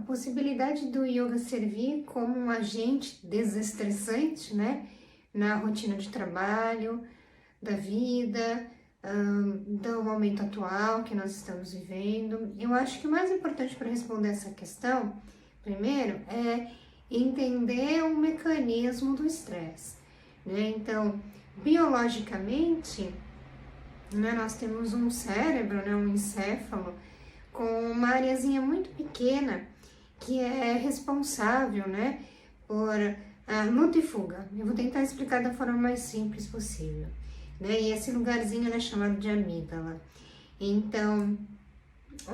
possibilidade do yoga servir como um agente desestressante, né, na rotina de trabalho, da vida, do momento atual que nós estamos vivendo. Eu acho que o mais importante para responder essa questão, primeiro, é entender o mecanismo do estresse, né? Então, biologicamente, né, nós temos um cérebro, né, um encéfalo, com uma areazinha muito pequena que é responsável, né, por luta e fuga. Eu vou tentar explicar da forma mais simples possível, né? E esse lugarzinho é chamado de amígdala. Então,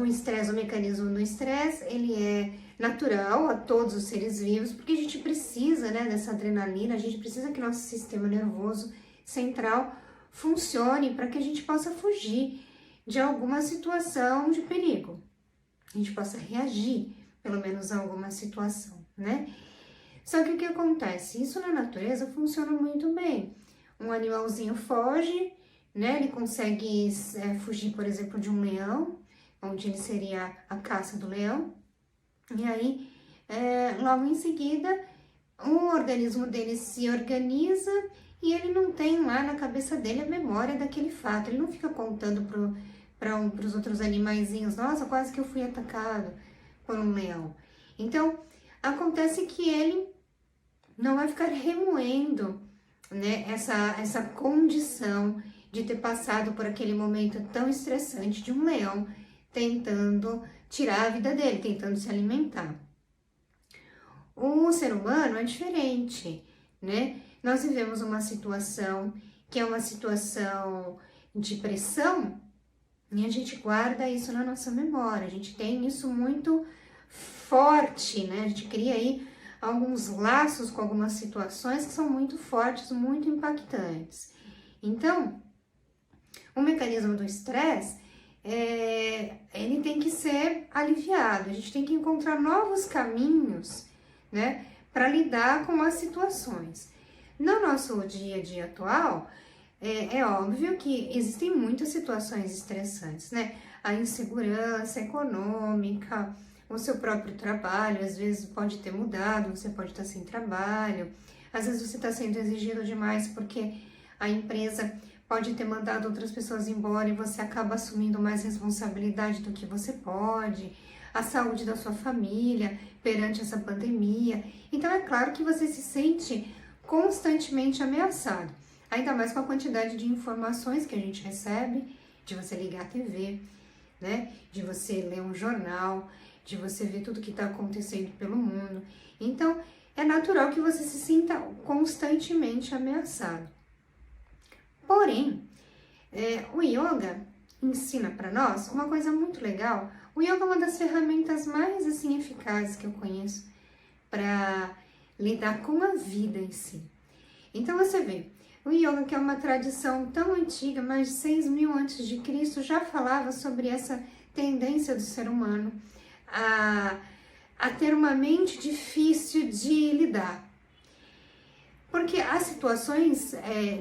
o estresse, o mecanismo do estresse, ele é natural a todos os seres vivos, porque a gente precisa, né, dessa adrenalina, a gente precisa que nosso sistema nervoso central funcione para que a gente possa fugir de alguma situação de perigo. A gente possa reagir, pelo menos, a alguma situação, né? Só que o que acontece? Isso na natureza funciona muito bem. Um animalzinho foge, né? Ele consegue fugir, por exemplo, de um leão, onde ele seria a caça do leão. E aí, logo em seguida, o organismo dele se organiza e ele não tem lá na cabeça dele a memória daquele fato. Ele não fica contando para os outros animaizinhos, nossa, quase que eu fui atacado por um leão. Então, acontece que ele não vai ficar remoendo, né, essa condição de ter passado por aquele momento tão estressante de um leão tentando tirar a vida dele, tentando se alimentar. O ser humano é diferente, né? Nós vivemos uma situação que é uma situação de pressão e a gente guarda isso na nossa memória, a gente tem isso muito forte, né? A gente cria aí alguns laços com algumas situações que são muito fortes, muito impactantes. Então, o mecanismo do estresse, ele tem que ser aliviado, a gente tem que encontrar novos caminhos, né, para lidar com as situações. No nosso dia a dia atual, é óbvio que existem muitas situações estressantes, né? A insegurança econômica, o seu próprio trabalho, às vezes pode ter mudado, você pode estar sem trabalho, às vezes você está sendo exigido demais porque a empresa pode ter mandado outras pessoas embora e você acaba assumindo mais responsabilidade do que você pode, a saúde da sua família perante essa pandemia. Então é claro que você se sente constantemente ameaçado, ainda mais com a quantidade de informações que a gente recebe, de você ligar a TV, né, de você ler um jornal, de você ver tudo que está acontecendo pelo mundo. Então, é natural que você se sinta constantemente ameaçado. Porém, o yoga ensina para nós uma coisa muito legal. O yoga é uma das ferramentas mais assim eficazes que eu conheço para lidar com a vida em si. Então você vê, o yoga, que é uma tradição tão antiga, mais de 6.000 antes de Cristo, já falava sobre essa tendência do ser humano a ter uma mente difícil de lidar. Porque as situações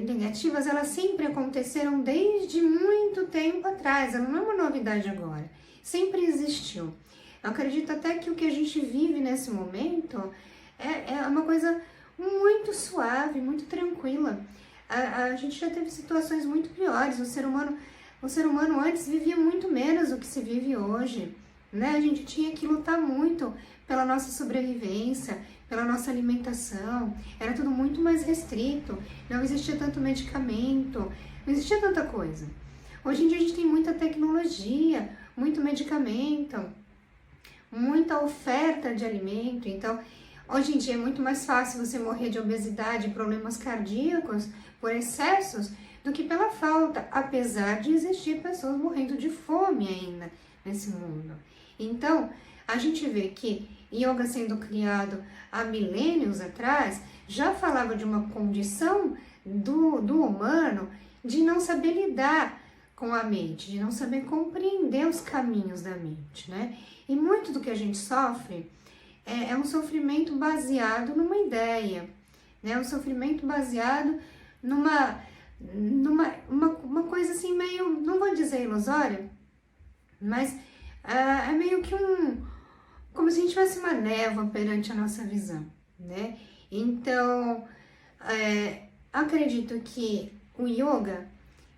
negativas, elas sempre aconteceram desde muito tempo atrás, ela não é uma novidade agora, sempre existiu. Eu acredito até que o que a gente vive nesse momento é uma coisa muito suave, muito tranquila. A gente já teve situações muito piores, o ser humano antes vivia muito menos do que se vive hoje, né? A gente tinha que lutar muito pela nossa sobrevivência, pela nossa alimentação, era tudo muito mais restrito, não existia tanto medicamento, não existia tanta coisa. Hoje em dia a gente tem muita tecnologia, muito medicamento, muita oferta de alimento, então hoje em dia é muito mais fácil você morrer de obesidade e problemas cardíacos por excessos do que pela falta, apesar de existir pessoas morrendo de fome ainda nesse mundo. Então, a gente vê que yoga sendo criado há milênios atrás, já falava de uma condição do humano de não saber lidar com a mente, de não saber compreender os caminhos da mente, né? E muito do que a gente sofre é um sofrimento baseado numa ideia, né? Um sofrimento baseado numa coisa assim meio, não vou dizer ilusória, mas é meio que como se a gente tivesse uma névoa perante a nossa visão, né? Então, acredito que o yoga,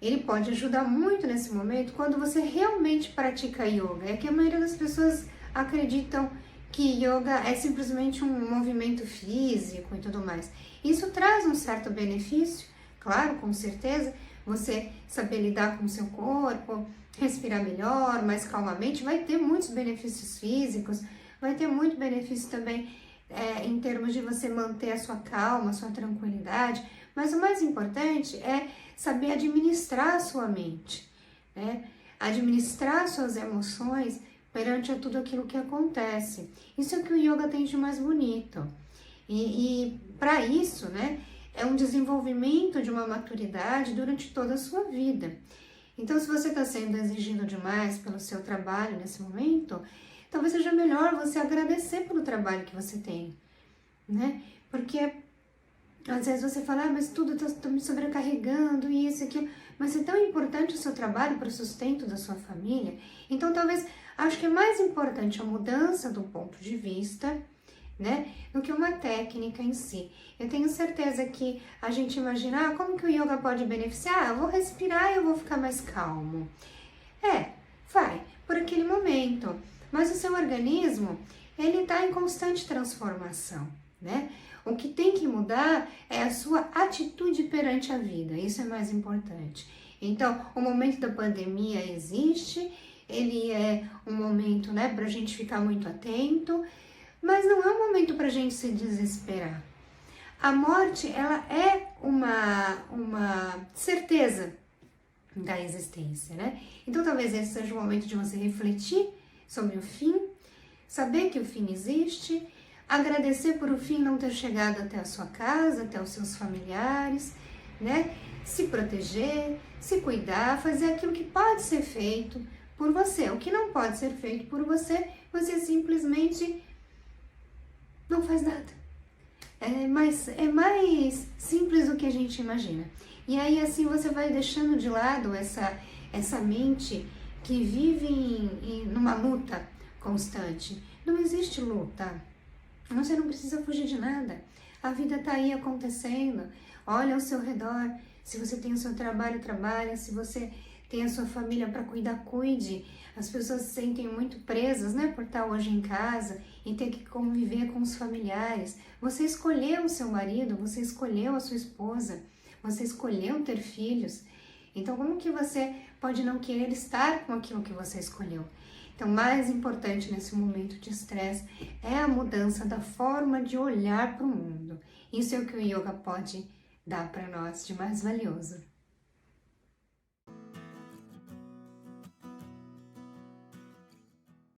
ele pode ajudar muito nesse momento quando você realmente pratica yoga. É que a maioria das pessoas acreditam que yoga é simplesmente um movimento físico e tudo mais. Isso traz um certo benefício, claro, com certeza, você saber lidar com o seu corpo, respirar melhor, mais calmamente, vai ter muitos benefícios físicos, vai ter muito benefício também em termos de você manter a sua calma, a sua tranquilidade, mas o mais importante é saber administrar a sua mente, né? Administrar suas emoções perante a tudo aquilo que acontece. Isso é o que o yoga tem de mais bonito. E para isso, né, é um desenvolvimento de uma maturidade durante toda a sua vida. Então, se você está sendo exigido demais pelo seu trabalho nesse momento, talvez seja melhor você agradecer pelo trabalho que você tem, né? Porque às vezes você fala, mas tudo está me sobrecarregando, isso, aquilo. Mas é tão importante o seu trabalho para o sustento da sua família. Então, talvez, acho que é mais importante a mudança do ponto de vista, né, do que uma técnica em si. Eu tenho certeza que a gente imagina, como que o yoga pode beneficiar? Eu vou respirar e eu vou ficar mais calmo. Vai, por aquele momento. Mas o seu organismo, ele está em constante transformação, né? O que tem que mudar é a sua atitude perante a vida, isso é mais importante. Então, o momento da pandemia existe, ele é um momento, né, para a gente ficar muito atento, mas não é um momento para a gente se desesperar. A morte, ela é uma certeza da existência, né? Então, talvez esse seja o momento de você refletir sobre o fim, saber que o fim existe, agradecer por o fim não ter chegado até a sua casa, até os seus familiares, né? Se proteger, se cuidar, fazer aquilo que pode ser feito por você. O que não pode ser feito por você, você simplesmente não faz nada. É mais simples do que a gente imagina. E aí assim você vai deixando de lado essa mente que vive numa luta constante. Não existe luta. Você não precisa fugir de nada. A vida está aí acontecendo. Olha ao seu redor. Se você tem o seu trabalho, trabalha. Se você tem a sua família para cuidar, cuide. As pessoas se sentem muito presas, né, por estar hoje em casa e ter que conviver com os familiares. Você escolheu o seu marido, você escolheu a sua esposa, você escolheu ter filhos. Então, como que você pode não querer estar com aquilo que você escolheu? Então, mais importante nesse momento de estresse é a mudança da forma de olhar para o mundo. Isso é o que o yoga pode dar para nós de mais valioso.